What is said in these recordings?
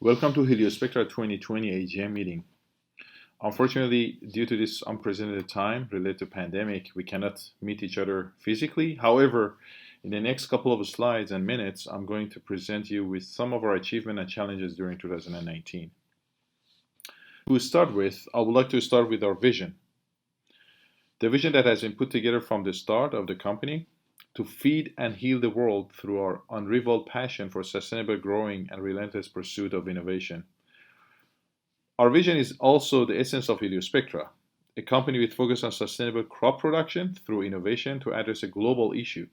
Welcome to Heliospectra 2020 AGM meeting. Unfortunately, due to this unprecedented time related to pandemic, we cannot meet each other physically. However, in the next couple of slides and minutes, I'm going to present you with some of our achievements and challenges during 2019. To start with, I would like to start with our vision. The vision that has been put together from the start of the company to feed and heal the world through our unrivaled passion for sustainable growing and relentless pursuit of innovation. Our vision is also the essence of Heliospectra, a company with focus on sustainable crop production through innovation to address a global issue,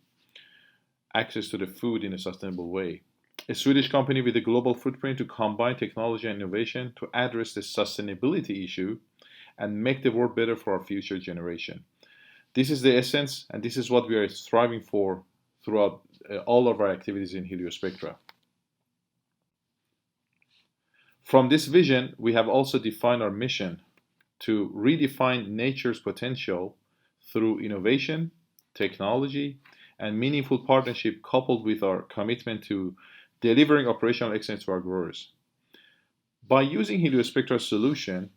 access to the food in a sustainable way. A Swedish company with a global footprint to combine technology and innovation to address the sustainability issue and make the world better for our future generation. This is the essence, and this is what we are striving for throughout all of our activities in Heliospectra. From this vision, we have also defined our mission to redefine nature's potential through innovation, technology, and meaningful partnership coupled with our commitment to delivering operational excellence to our growers. By using Heliospectra's solution,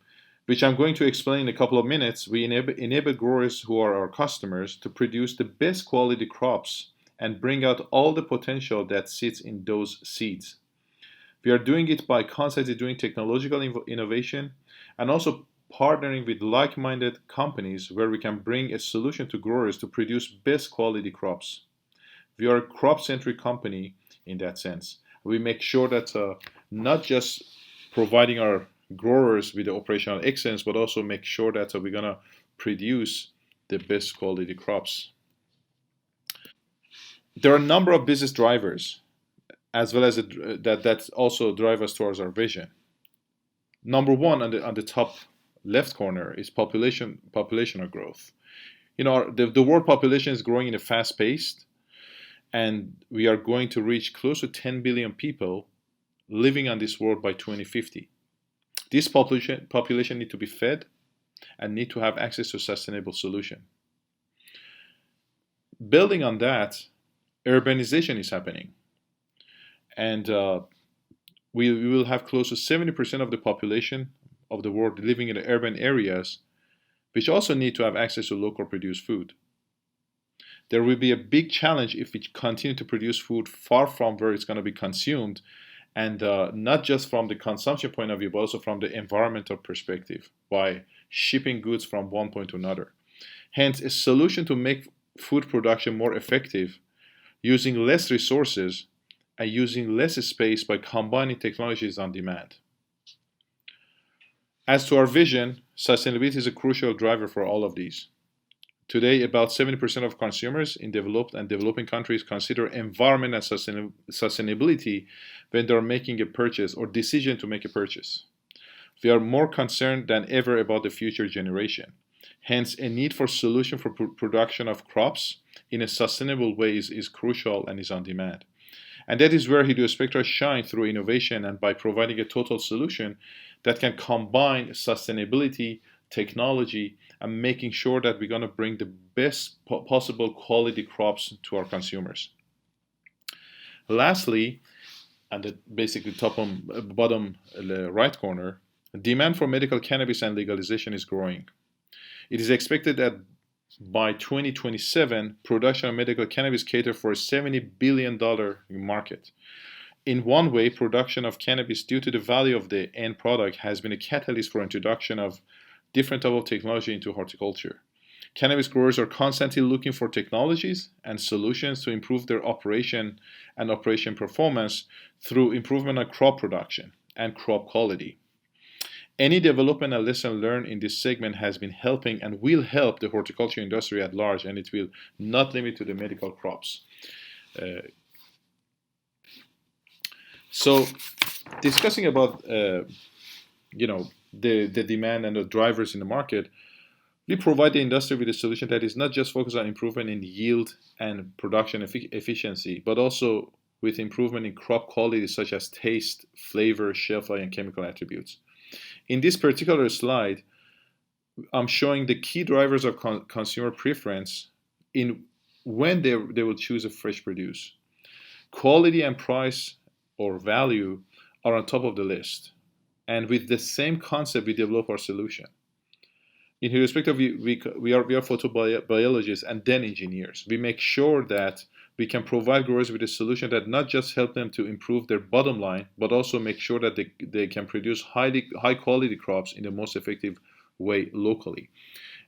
which I'm going to explain in a couple of minutes, we enable growers who are our customers to produce the best quality crops and bring out all the potential that sits in those seeds. We are doing it by constantly doing technological innovation and also partnering with like-minded companies where we can bring a solution to growers to produce best quality crops. We are a crop-centric company in that sense. We make sure that not just providing our growers with the operational excellence, but also make sure that we're going to produce the best quality crops. There are a number of business drivers as well as that also drive us towards our vision. Number one on the top left corner is populational growth. The world population is growing in a fast pace, and we are going to reach close to 10 billion people living on this world by 2050. This population need to be fed and need to have access to a sustainable solution. Building on that, urbanization is happening. And we will have close to 70% of the population of the world living in the urban areas, which also need to have access to local produced food. There will be a big challenge if we continue to produce food far from where it's going to be consumed, and not just from the consumption point of view, but also from the environmental perspective by shipping goods from one point to another. Hence, a solution to make food production more effective using less resources and using less space by combining technologies on demand. As to our vision, sustainability is a crucial driver for all of these. Today, about 70% of consumers in developed and developing countries consider environment and sustainability when they are making a purchase or decision to make a purchase. We are more concerned than ever about the future generation. Hence, a need for solution for production of crops in a sustainable way is crucial and is on demand. And that is where Heliospectra shines through innovation and by providing a total solution that can combine sustainability, technology, and making sure that we're going to bring the best possible quality crops to our consumers. Lastly, and the basically bottom right corner, demand for medical cannabis and legalization is growing. It is expected that by 2027, production of medical cannabis cater for a $70 billion market. In one way, production of cannabis, due to the value of the end product, has been a catalyst for introduction of different type of technology into horticulture. Cannabis growers are constantly looking for technologies and solutions to improve their operation and operation performance through improvement of crop production and crop quality. Any development and lesson learned in this segment has been helping and will help the horticulture industry at large, and it will not limit to the medical crops. So, discussing about the demand and the drivers in the market, we provide the industry with a solution that is not just focused on improvement in yield and production efficiency, but also with improvement in crop quality such as taste, flavor, shelf life, and chemical attributes. In this particular slide, I'm showing the key drivers of consumer preference in when they will choose a fresh produce. Quality and price or value are on top of the list. And with the same concept, we develop our solution. In Heliospectra, we are photobiologists and then engineers. We make sure that we can provide growers with a solution that not just help them to improve their bottom line, but also make sure that they can produce high quality crops in the most effective way locally.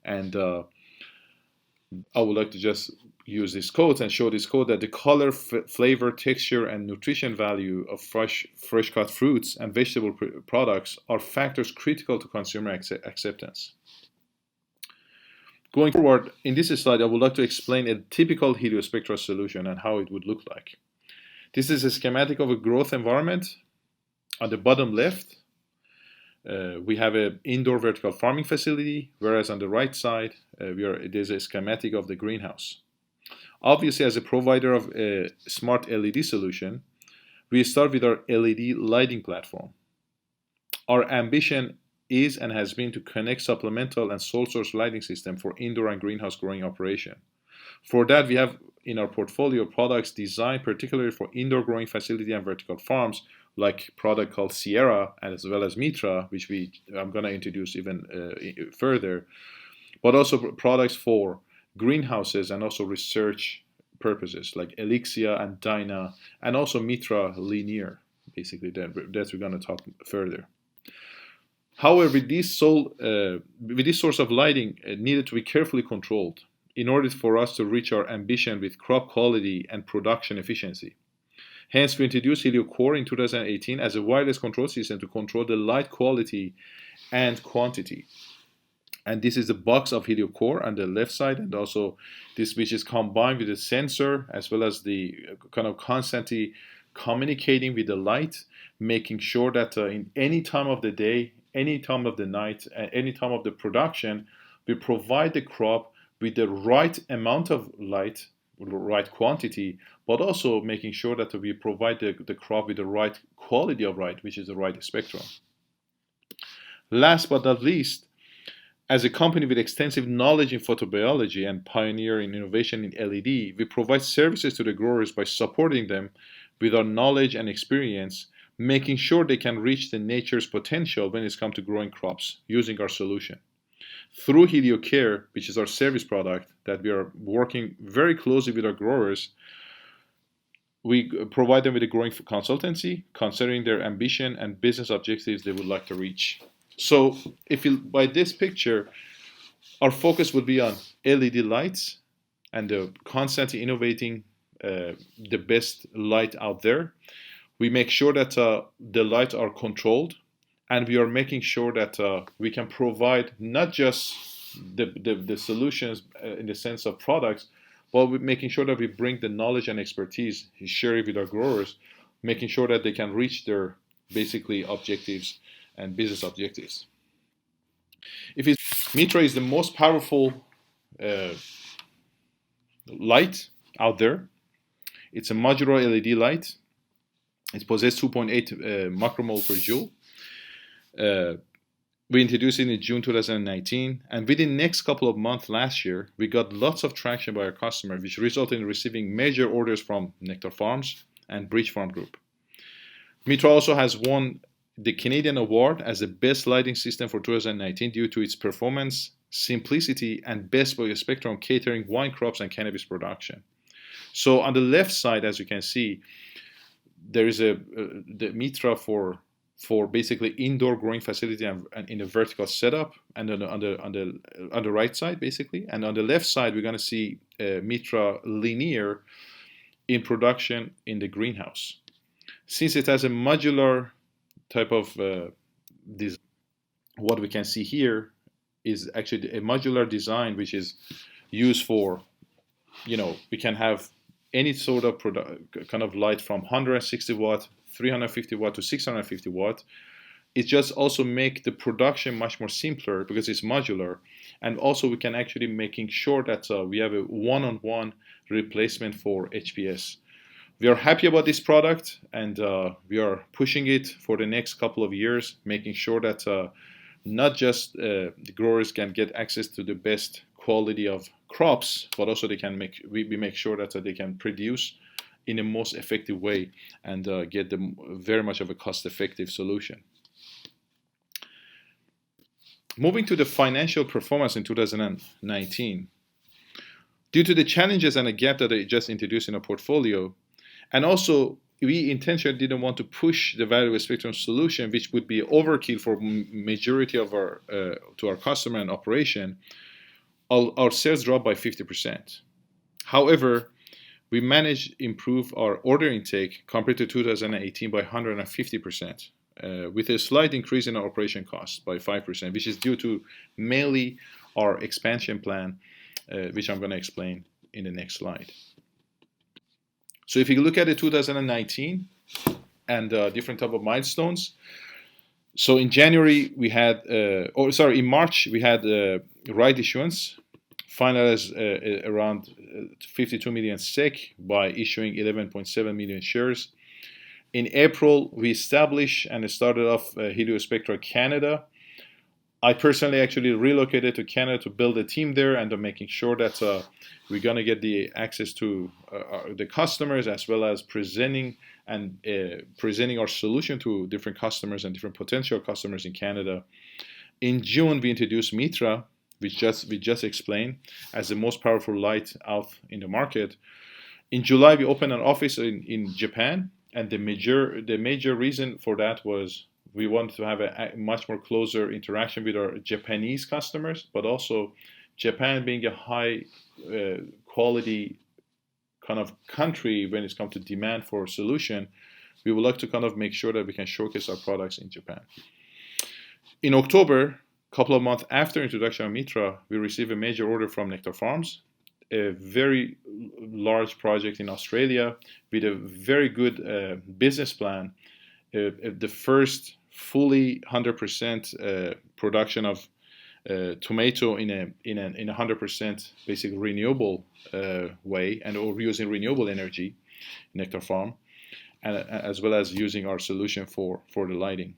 And I would like to just use this quote and show this quote that the color, flavor, texture, and nutrition value of fresh cut fruits and vegetable products are factors critical to consumer acceptance. Going forward, in this slide, I would like to explain a typical Heliospectra solution and how it would look like. This is a schematic of a growth environment. On the bottom left, we have an indoor vertical farming facility, whereas on the right side, there's a schematic of the greenhouse. Obviously, as a provider of a smart LED solution, we start with our LED lighting platform. Our ambition is and has been to connect supplemental and sole source lighting system for indoor and greenhouse growing operation. For that, we have in our portfolio products designed particularly for indoor growing facility and vertical farms, like product called Sierra as well as Mitra, which I'm going to introduce even further, but also products for greenhouses and also research purposes like Elixia and Dyna, and also Mitra Linear, basically that we're going to talk further. However, with this source of lighting needed to be carefully controlled in order for us to reach our ambition with crop quality and production efficiency. Hence, we introduced HelioCore in 2018 as a wireless control system to control the light quality and quantity. And this is the box of HelioCore on the left side, and also this which is combined with the sensor as well as the kind of constantly communicating with the light, making sure that in any time of the day, any time of the night, and any time of the production, we provide the crop with the right amount of light, right quantity, but also making sure that we provide the crop with the right quality of light, which is the right spectrum. Last but not least, as a company with extensive knowledge in photobiology and pioneer in innovation in LED, we provide services to the growers by supporting them with our knowledge and experience, making sure they can reach the nature's potential when it's come to growing crops using our solution. Through HelioCare, which is our service product that we are working very closely with our growers, we provide them with a growing consultancy, considering their ambition and business objectives they would like to reach. So by this picture, our focus would be on LED lights and constantly innovating the best light out there. We make sure that the lights are controlled, and we are making sure that we can provide not just the solutions in the sense of products, but we're making sure that we bring the knowledge and expertise, share it with our growers, making sure that they can reach their basically objectives and business objectives. Mitra is the most powerful light out there. It's a modular LED light. It possesses 2.8 macromole per joule. We introduced it in June 2019, and within the next couple of months last year, we got lots of traction by our customer, which resulted in receiving major orders from Nectar Farms and Bridge Farm Group. Mitra also has won the Canadian Award as the best lighting system for 2019 due to its performance, simplicity, and best by spectrum catering wine crops and cannabis production. So on the left side, as you can see, there is the Mitra for basically indoor growing facility and in a vertical setup, and on the right side basically, and on the left side we're going to see Mitra Linear in production in the greenhouse. Since it has a modular type of design, what we can see here is actually a modular design which is used for, we can have any sort of kind of light from 160 watt, 350 watt to 650 watt. It just also make the production much more simpler because it's modular, and also we can actually making sure that we have a one-on-one replacement for HPS. We are happy about this product, and we are pushing it for the next couple of years, making sure that not just the growers can get access to the best quality of crops, but also we make sure that they can produce in the most effective way and get them very much of a cost-effective solution. Moving to the financial performance in 2019, due to the challenges and a gap that I just introduced in our portfolio, and also we intentionally didn't want to push the value spectrum solution, which would be overkill for majority of our to our customer and operation, our sales dropped by 50%. However, we managed to improve our order intake compared to 2018 by 150%, with a slight increase in our operation costs by 5%, which is due to mainly our expansion plan, which I'm going to explain in the next slide. So if you look at the 2019 and different type of milestones, so in January we had, in March we had right issuance, finalized around 52 million SEK by issuing 11.7 million shares. In April, we established and started off Heliospectra Canada. I personally actually relocated to Canada to build a team there and making sure that we're going to get the access to the customers, as well as presenting our solution to different customers and different potential customers in Canada. In June, we introduced Mitra, which we just explained, as the most powerful light out in the market. In July, we opened an office in Japan, and the major reason for that was we wanted to have a much more closer interaction with our Japanese customers, but also Japan being a high quality kind of country when it comes to demand for a solution, we would like to kind of make sure that we can showcase our products in Japan. In October, a couple of months after introduction of Mitra, we received a major order from Nectar Farms, a very large project in Australia with a very good business plan. The first fully 100% production of tomato in a 100% basic renewable way, and or using renewable energy, Nectar Farm, and as well as using our solution for the lighting.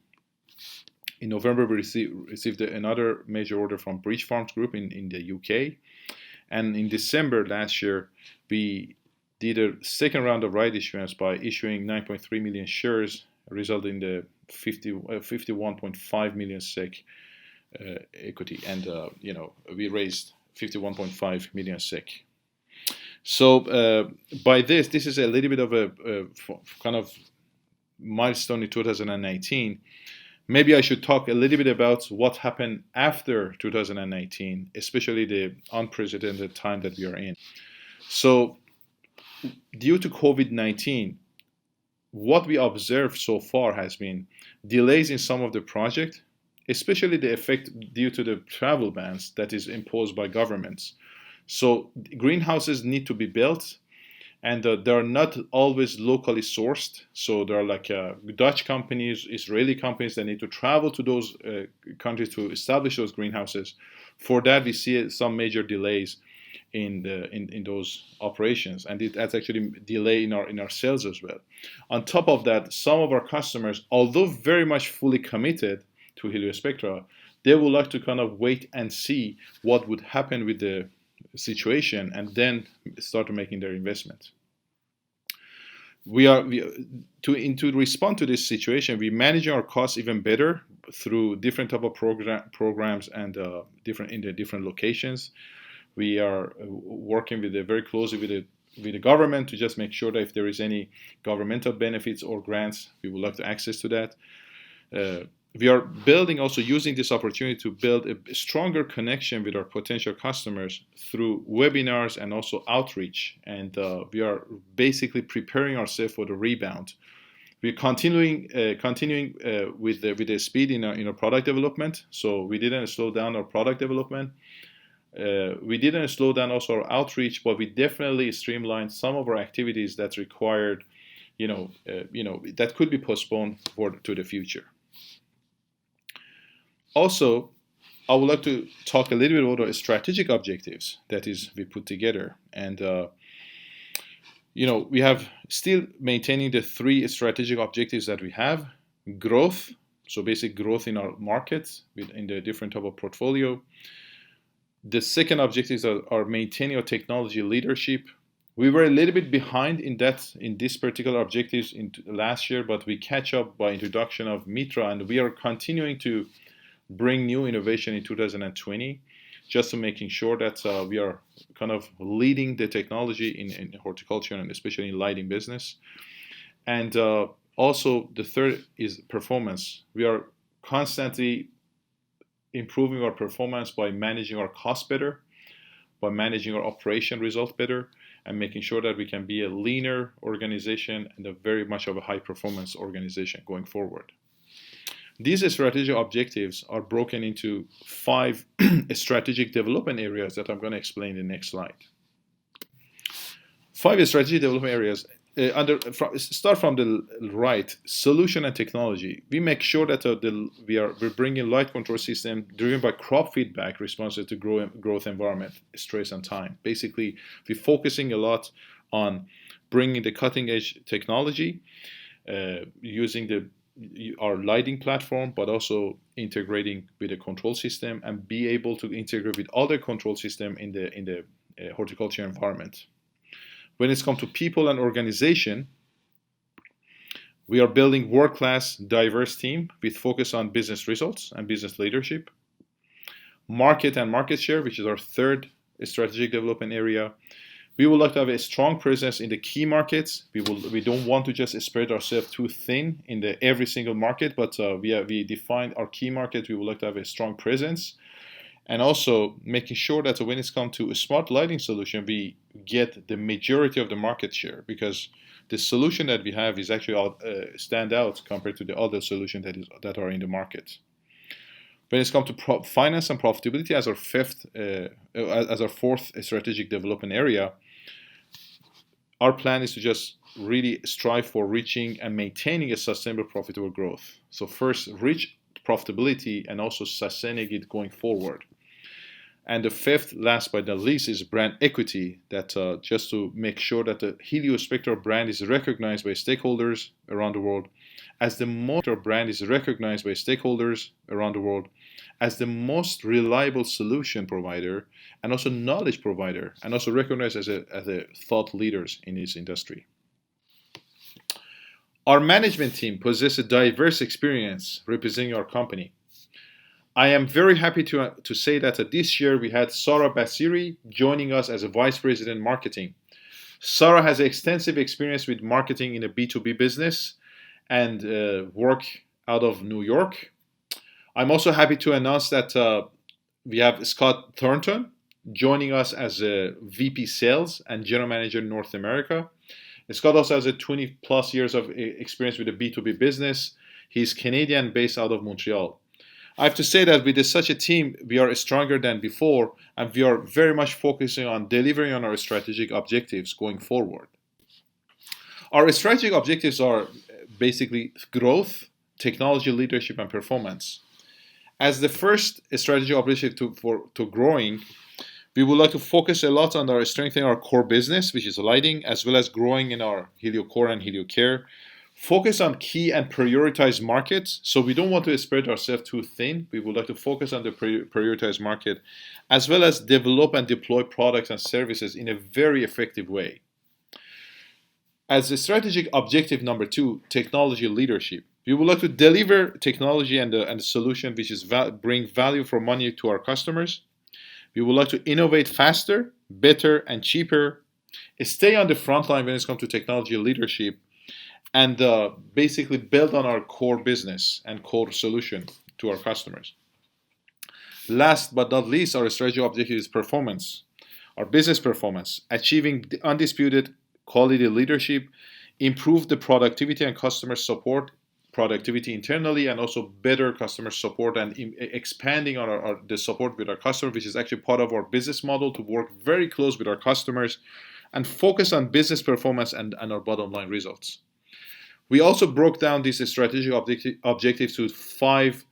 In November, we received another major order from Bridge Farms Group in the UK, and in December last year, we did a second round of right issuance by issuing 9.3 million shares, resulting in the 51.5 million SEK equity, and we raised 51.5 million SEK. So by this is a little bit of a kind of milestone in 2019. Maybe I should talk a little bit about what happened after 2019, especially the unprecedented time that we are in. So due to COVID-19, what we observed so far has been delays in some of the projects, especially the effect due to the travel bans that is imposed by governments. So greenhouses need to be built, and they are not always locally sourced. So there are like Dutch companies, Israeli companies that need to travel to those countries to establish those greenhouses. For that, we see some major delays in those operations, and that's actually delay in our sales as well. On top of that, some of our customers, although very much fully committed to Heliospectra, they would like to kind of wait and see what would happen with the situation and then start making their investment. To respond to this situation, we manage our costs even better through different type of programs and in the different locations. We are working very closely with the government to just make sure that if there is any governmental benefits or grants, we would like to access to that. We are also using this opportunity to build a stronger connection with our potential customers through webinars and also outreach. And we are basically preparing ourselves for the rebound. We're continuing with the speed in our product development. So we didn't slow down our product development. We didn't slow down also our outreach, but we definitely streamlined some of our activities that's required, that could be postponed to the future. Also, I would like to talk a little bit about our strategic objectives that we put together. And, we have still maintaining the 3 strategic objectives that we have. Growth, so basic growth in our markets in the different type of portfolio. The second objectives are maintaining our technology leadership We were a little bit behind in this particular objectives in last year, but we catch up by introduction of Mitra, and we are continuing to bring new innovation in 2020, just to making sure that we are kind of leading the technology in horticulture and especially in lighting business. And also the third is performance. We are constantly improving our performance by managing our cost better, by managing our operation results better, and making sure that we can be a leaner organization and a very much of a high performance organization going forward. These strategic objectives are broken into 5 strategic development areas that I'm going to explain in the next slide. 5 strategic development areas. Start from the right, solution and technology. We make sure that we're bringing light control system driven by crop feedback responses to growth environment, stress and time. Basically, we're focusing a lot on bringing the cutting edge technology, using our lighting platform, but also integrating with the control system and be able to integrate with other control system in the horticulture environment. When it's come to people and organization, we are building world-class, diverse team with focus on business results and business leadership. Market and market share, which is our third strategic development area. We would like to have a strong presence in the key markets. We don't want to just spread ourselves too thin in every single market, but we define our key market. We would like to have a strong presence. And also making sure that when it's come to a smart lighting solution, we get the majority of the market share, because the solution that we have is actually stand out compared to the other solutions that are in the market. When it's come to finance and profitability as our fourth strategic development area, our plan is to just really strive for reaching and maintaining a sustainable, profitable growth. So first, reach profitability and also sustaining it going forward. And the fifth, last but not least, is brand equity, that just to make sure that the Heliospectra brand is recognized by stakeholders around the world as the most reliable solution provider and also knowledge provider, and also recognized as a thought leaders in this industry. Our management team possesses a diverse experience representing our company. I am very happy to say that this year we had Sarah Basiri joining us as a Vice President Marketing. Sarah has extensive experience with marketing in a B2B business and work out of New York. I'm also happy to announce that we have Scott Thornton joining us as a VP Sales and General Manager in North America. Scott also has 20 plus years of experience with a B2B business. He's Canadian, based out of Montreal. I have to say that with such a team, we are stronger than before, and we are very much focusing on delivering on our strategic objectives going forward. Our strategic objectives are basically growth, technology leadership, and performance. As the first strategic objective to growing, we would like to focus a lot on strengthening our core business, which is lighting, as well as growing in our HelioCore and HelioCare. Focus on key and prioritized markets. So we don't want to spread ourselves too thin. We would like to focus on the prioritized market, as well as develop and deploy products and services in a very effective way. As a strategic objective number 2, technology leadership. We would like to deliver technology and the solution which is bring value for money to our customers. We would like to innovate faster, better, and cheaper. Stay on the front line when it comes to technology leadership, and basically build on our core business and core solution to our customers. Last but not least, our strategic objective is performance. Our business performance, achieving the undisputed quality leadership, improve the productivity and customer support, productivity internally, and also better customer support, and expanding on the support with our customers, which is actually part of our business model, to work very close with our customers and focus on business performance and our bottom line results. We also broke down these strategic objectives to 5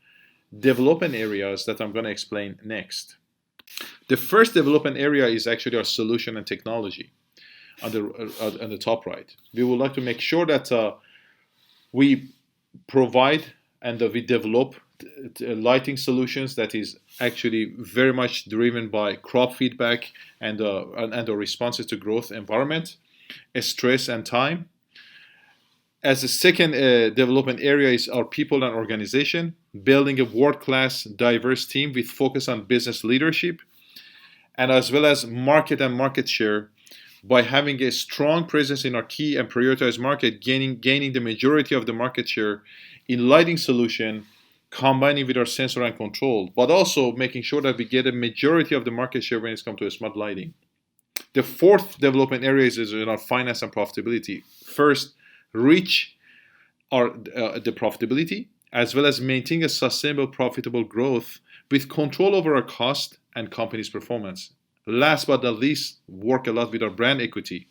development areas that I'm going to explain next. The first development area is actually our solution and technology on the top right. We would like to make sure that we provide and we develop lighting solutions that is actually very much driven by crop feedback and the responses to growth environment. stress and time. As a second development area is our people and organization, building a world-class, diverse team with focus on business leadership, and as well as market and market share by having a strong presence in our key and prioritized market, gaining the majority of the market share in lighting solution, combining with our sensor and control, but also making sure that we get a majority of the market share when it comes to smart lighting. The fourth development area is in our finance and profitability. First, reach the profitability as well as maintain a sustainable, profitable growth with control over our cost and company's performance. Last but not least, work a lot with our brand equity.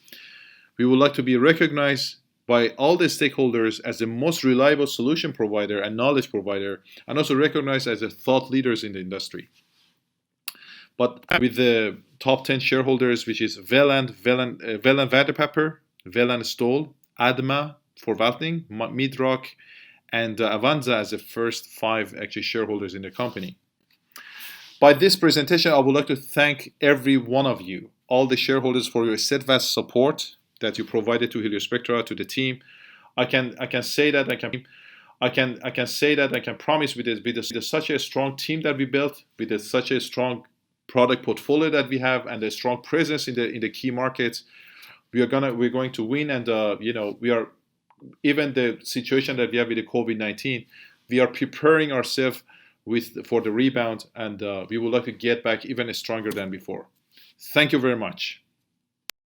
We would like to be recognized by all the stakeholders as the most reliable solution provider and knowledge provider, and also recognized as the thought leaders in the industry. But with the top 10 shareholders, which is Veland Waterpepper, Veland Stoll, Adma for Vatling, Midrock, and Avanza as the first 5 actually shareholders in the company. By this presentation, I would like to thank every one of you, all the shareholders, for your steadfast support that you provided to Heliospectra, to the team. I can say that I can promise with such a strong team that we built, with such a strong product portfolio that we have, and a strong presence in the key markets, we're going to win. And we are, even the situation that we have with the COVID-19, we are preparing ourselves for the rebound, and we would like to get back even stronger than before. Thank you very much.